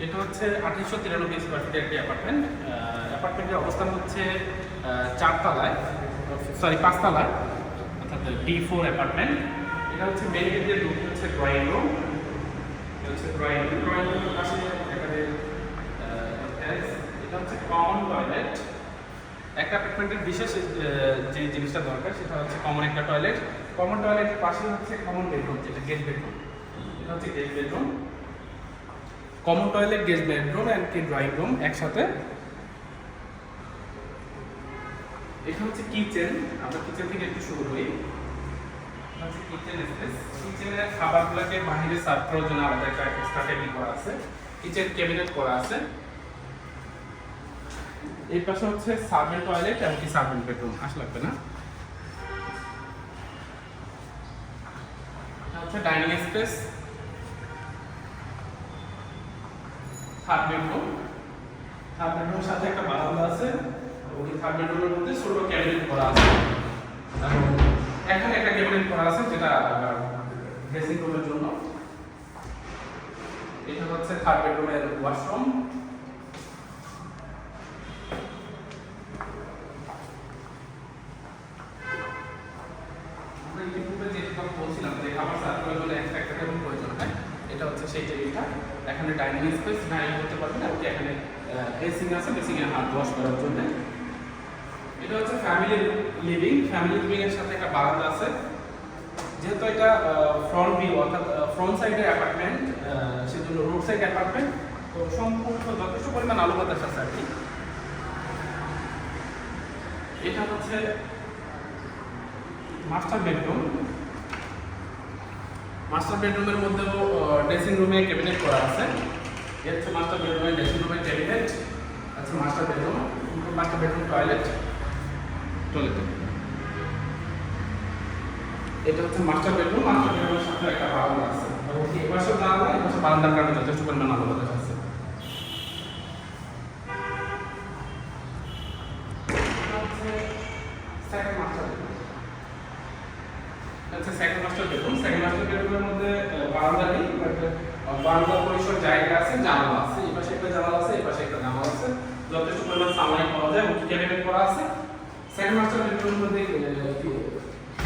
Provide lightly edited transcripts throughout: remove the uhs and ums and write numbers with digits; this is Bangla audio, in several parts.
এটা হচ্ছে 2893 স্কোয়ার ফিটের একটি অ্যাপার্টমেন্ট। অ্যাপার্টমেন্টের অবস্থান হচ্ছে 4 তলায়, সরি 5 তলায়, অর্থাৎ D4 অ্যাপার্টমেন্ট। এটা হচ্ছে মেইন গেট দিয়ে ঢুকতে হচ্ছে ড্রয়িং রুম। এটা হচ্ছে ড্রয়িং রুমের পাশে এখানে এটা হচ্ছে কমন টয়লেট। একটা অ্যাপার্টমেন্টের বিশেষ যে জিনিসটা দরকার সেটা হচ্ছে কমন একটা টয়লেট। কমন টয়লেটের পাশে হচ্ছে কমন বেডরুম, যেটা গেস্ট বেডরুম। এটা হচ্ছে guest bedroom, common toilet, guest bedroom and কি ড্রয়িং রুম একসাথে। এটা হচ্ছে কিচেন। আমরা কিচেন থেকে একটু শুরু করি। এটা হচ্ছে কিচেন স্পেস। কিচেনের খাবারগুলোকে বাইরে সার্ভ করার জন্য আলাদা একটা এক্সট্রা টেবিল করা আছে, কিচেন ক্যাবিনেট করা আছে। এই পাশে হচ্ছে সার্ভেন্ট টয়লেট এবং কি সার্ভেন্ট বেডরুম, আসলে লাগবে না। এটা হচ্ছে dining space, third bedroom. Third বেডরুমের সাথে একটা বারান্দা আছে। ওই থার্ড বেডরুমের মধ্যে ছোট ক্যাবিনেট করা আছে এবং এখানে একটা ক্যাবিনেট করা আছে যেটা ড্রেসিং রুমের জন্য। এটা হচ্ছে থার্ড বেডরুমের ওয়াশরুম। আমরা ইউটিউবে যেটা বলছিলাম যে খাবার সার্ভ করার জন্য একটা টেবিল প্রয়োজন হয়, এটা হচ্ছে সেই টেবিলটা। এখানে ডাইনিং স্পেস, ডাইনিং করতে পারবেন এবং এখানে বেসিং আছে, বেসিং এ হাত ওয়াশ করার জন্য। এটা হচ্ছে ফ্যামিলি লিভিং। ফ্যামিলি লিভিং এর সাথে একটা বারান্দা আছে। যেহেতু এটা ফ্রন্ট ভিউ অর্থাৎ ফ্রন্ট সাইডের অ্যাপার্টমেন্ট, সেজন্য রোড সাইড অ্যাপার্টমেন্ট, তো সম্পূর্ণ যথেষ্ট পরিমাণ আলো বাতাস আছে আর কি। এটা হচ্ছে মাস্টার বেডরুম। মাস্টার বেডরুমের মধ্যেও ড্রেসিং রুমে ক্যাবিনেট করা আছে। এর হচ্ছে মাস্টার বেডরুমে ড্রেসিং রুমের ক্যাবিনেট আছে। Master bedroom, master bedroom toilet, এটা হচ্ছে মাস্টার বেডরুম। মাস্টার বেডরুমের সাথে একটা বারান্দা আছে এবং এই পাশে বারান্দা, এই পাশে বারান্দার কারণে যথেষ্ট পরিমাণ আলো বাতাস আছে। এটা হচ্ছে সেকেন্ড মাস্টার বেডরুম। এটা হচ্ছে second master bedroom. Second master বেডরুমের মধ্যে বারান্দা নেই, বাট বারান্দা পরিসর জায়গা আছে, জানালা আছে। এই পাশে একটা জানালা আছে, এই পাশে একটা জানালা আছে। যথেষ্ট পরিমাণ সানলাইট পাওয়া যায় এবং ক্যাবিনেট করা আছে। সেকেন্ড মাস্টার বেডরুমের মধ্যে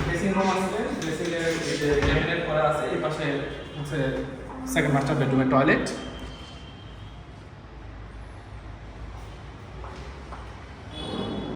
ড্রেসিং রুম আছে, ড্রেসিং এর ক্যাবিনেট করা আছে। এই পাশে হচ্ছে সেকেন্ড মাস্টার বেডরুমের টয়লেট।